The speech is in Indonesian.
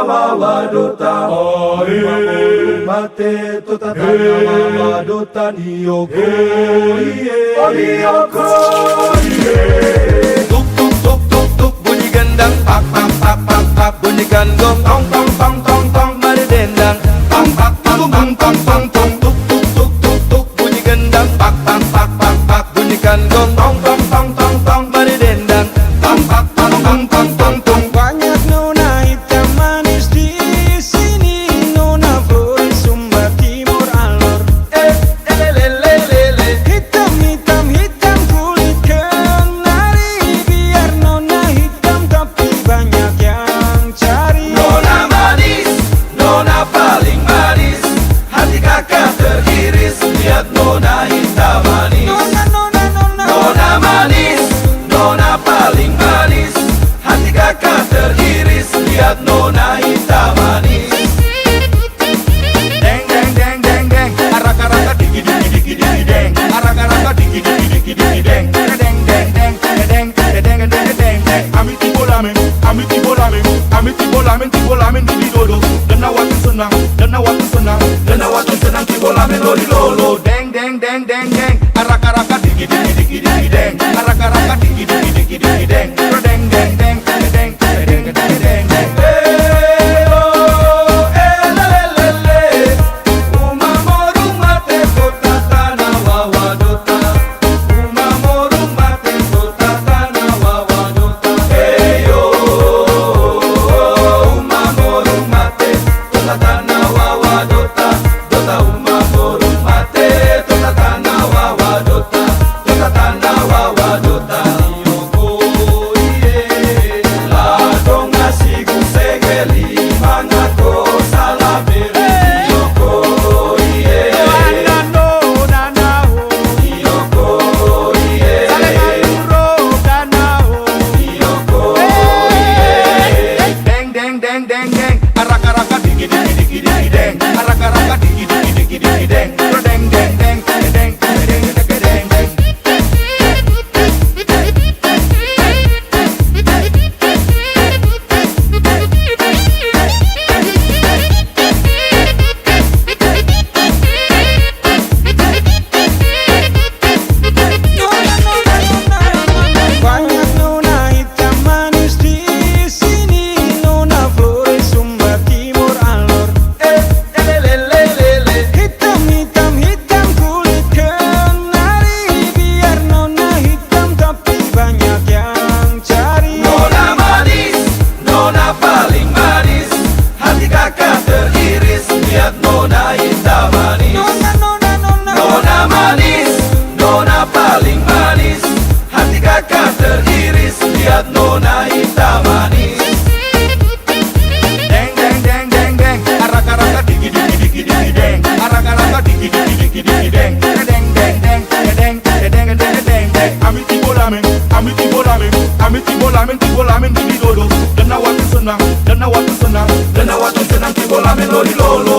wawadota mate totatana wawadota niyoko niyoko tuk tuk tuk tuk tuk bunyi gendang pak pak pak pak pak bunyikan gong tong tong tong tong tong mari dendang pak pak pak pak pak pak tuk tuk tuk tuk tuk bunyi gendang pak pak pak pak pak bunyikan gong tong tong tong tong tong mari dendang pak pak pak pak pak pak tung. Banyak nona hitam manis di sini, nona Flores Sumba Timur Alor. Lele Hitam hitam hitam kulit kenari, biar nona hitam tapi banyak yang cari. nona manis, nona paling manis, hati kakak teriris lihat nona hitam manis. Nona manis, nona paling manis, hati kakak teriris lihat nona hitam manis. Deng deng deng deng deng, araka araka digi digi digi digi deng, araka araka digi digi digi digi deng, deng deng deng deng deng deng deng deng deng. Amiti bolamen, amiti bolamen, amiti bolamen, ti bolamen di dodo. Dana watu senang, dana watu senang, dana watu senang ti bolamen lori lolo. Deng deng deng deng deng, araka araka digi digi digi digi deng, araka araka digi digi digi digi deng, deng deng deng deng deng deng deng deng deng. Banyak nona hitam manis di sini, nona Flores Sumba Timur Alor. Hitam hitam hitam kulit kenari, biar nona hitam tapi banyak yang cari. Nona manis, nona paling manis, hati kakak teriris lihat nona hitam manis. Nona manis, nona paling manis, hati kakak teriris lihat nona hitam manis. Deng deng deng deng deng, araka araka digi digi digi digi deng, araka araka digi digi digi digi deng, deng deng deng deng deng deng deng deng deng. Amiti bolamen, amiti bolamen, amiti bolamen, ti bolamen di dodo. Dana watu senang, dana watu senang, dana watu senang ti bolamen lori lolo.